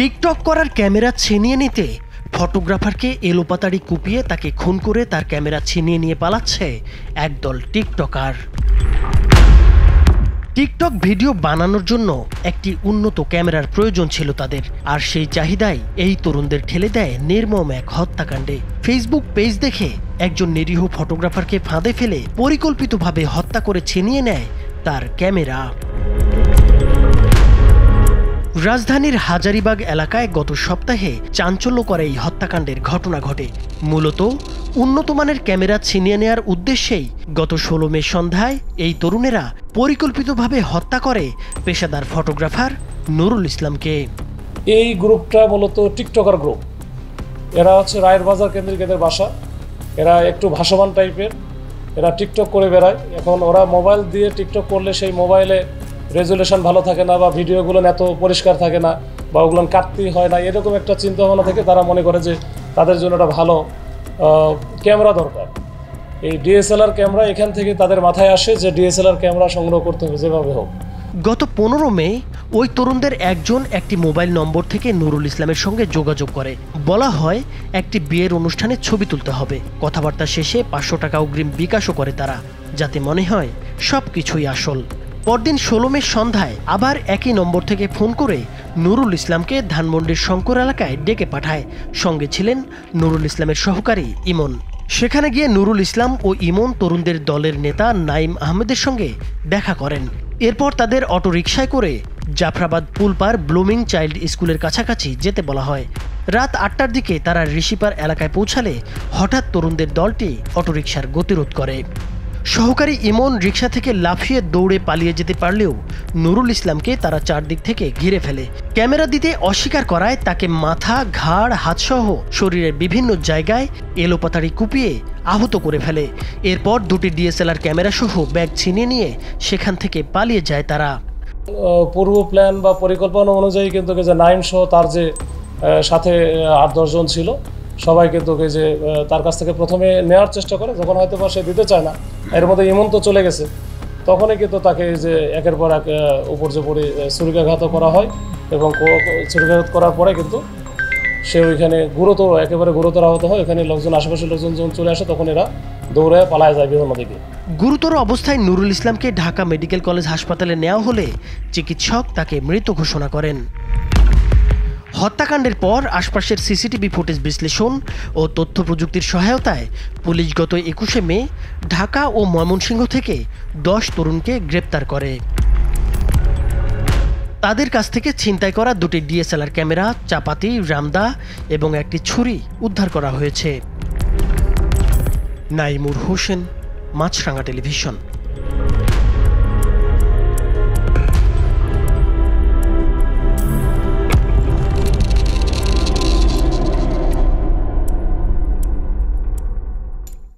TikTok করার camera ছিনিয়ে নিতে ফটোগ্রাফারকে এলোপাতাড়ি কুপিয়ে তাকে খুন করে তার ক্যামেরা ছিনিয়ে নিয়ে পালাচ্ছে একদল টিকটকার। টিকটক ভিডিও বানানোর জন্য একটি উন্নত ক্যামেরার প্রয়োজন ছিল তাদের, আর সেই চাহিদাই এই তরুণদের ঠেলে দেয় নির্মম এক হত্যাকাণ্ডে। ফেসবুক পেজ দেখে একজন নিরীহ ফটোগ্রাফারকে ফাঁদে ফেলে পরিকল্পিতভাবে হত্যা করে ছিনিয়ে নেয় তার ক্যামেরা। রাজধানীর হাজারীবাগ এলাকায় গত সপ্তাহে চাঞ্চল্যকর এই হত্যাকাণ্ডের ঘটনা ঘটে। মূলত উন্নতমানের ক্যামেরা ছিনিয়ে নেয়ার উদ্দেশ্যেই গত 16 মে সন্ধ্যায় এই তরুণেরা পরিকল্পিতভাবে হত্যা করে পেশাদার ফটোগ্রাফার নুরুল ইসলামকে। এই গ্রুপটা মূলত টিকটকার গ্রুপ। এরা হচ্ছে রায়ের বাজার কেন্দ্রিক এদের বাসা। এরা একটু ভাসমান টাইপের, এরা টিকটক করে বেড়ায়। এখন ওরা মোবাইল দিয়ে টিকটক করলে সেই মোবাইলে রেজুলেশন ভালো থাকে না, বা ভিডিওগুলো এত পরিষ্কার থাকে না, বা ওগুলো কাটতেই হয় না, এরকম একটা চিন্তাভাবনা থেকে তারা মনে করে যে তাদের জন্য একটা ভালো ক্যামেরা দরকার। এই ডিএসএলআর ক্যামেরা এখান থেকে তাদের মাথায় আসে যে ডিএসএলআর ক্যামেরা সংগ্রহ করতে হবে যেভাবে হোক। গত 15 মে ওই তরুণদের একজন একটি মোবাইল নম্বর থেকে নুরুল ইসলামের সঙ্গে যোগাযোগ করে। বলা হয় একটি বিয়ের অনুষ্ঠানে ছবি তুলতে হবে। কথাবার্তা শেষে 500 টাকা অগ্রিম বিকাশও করে তারা, যাতে মনে হয় সব কিছুই আসল। পরদিন 16 মে সন্ধ্যায় আবার একই নম্বর থেকে ফোন করে নুরুল ইসলামকে ধানমন্ডির শঙ্কর এলাকায় ডেকে পাঠায়। সঙ্গে ছিলেন নুরুল ইসলামের সহকারী ইমন। সেখানে গিয়ে নুরুল ইসলাম ও ইমন তরুণদের দলের নেতা নাইম আহমেদের সঙ্গে দেখা করেন। এরপর তাদের অটোরিকশায় করে জাফরাবাদ পুলপার ব্লুমিং চাইল্ড স্কুলের কাছাকাছি যেতে বলা হয়। রাত 8টার দিকে তারা ঋষিপার এলাকায় পৌঁছালে হঠাৎ তরুণদের দলটি অটোরিকশার গতিরোধ করে। সহকারী ইমন রিকশা থেকে লাফিয়ে দৌড়ে পালিয়ে যেতে পারলেও নুরুল ইসলামকে তারা চারদিক থেকে ঘিরে ফেলে। ক্যামেরা দিতে অস্বীকার করায় তাকে মাথা, ঘাড়, হাতসহ শরীরের বিভিন্ন জায়গায় এলোপাতাড়ি কুপিয়ে আহত করে ফেলে। এরপর দুটি ডিএসএলআর ক্যামেরা সহ ব্যাগ ছিনিয়ে নিয়ে সেখান থেকে পালিয়ে যায় তারা। পূর্ব প্ল্যান বা পরিকল্পনা অনুযায়ী কিন্তু যে নাইম সহ তার যে সাথে 8-10 জন ছিল, সবাই কিন্তু যে তার কাছ থেকে প্রথমে নেওয়ার চেষ্টা করে। যখন হয়তো বা সে দিতে চায় না, এর মধ্যে ইমন তো চলে গেছে, তখনই কিন্তু তাকে যে একের পর এক উপর যে পড়ে ছুরিকাঘাত করা হয়। এবং ছুরিকাঘাত করার পরে কিন্তু সে ওইখানে একেবারে গুরুতর আহত হয়। এখানে লোকজন, আশেপাশের লোকজন যখন চলে আসে, তখন এরা দৌড়ে পালায় যায় বিভিন্ন দিকে। গুরুতর অবস্থায় নুরুল ইসলামকে ঢাকা মেডিকেল কলেজ হাসপাতালে নেওয়া হলে চিকিৎসক তাকে মৃত ঘোষণা করেন। হত্যাকাণ্ডের পর আশপাশের সিসিটিভি ফুটেজ বিশ্লেষণ ও তথ্য প্রযুক্তির সহায়তায় পুলিশ গত 21শে মে ঢাকা ও ময়মনসিংহ থেকে 10 তরুণকে গ্রেপ্তার করে। তাদের কাছ থেকে ছিনতাই করা দুটি ডিএসএলআর ক্যামেরা, চাপাতি, রামদা এবং একটি ছুরি উদ্ধার করা হয়েছে। নাইমুর হোসেন, মাছরাঙা টেলিভিশন।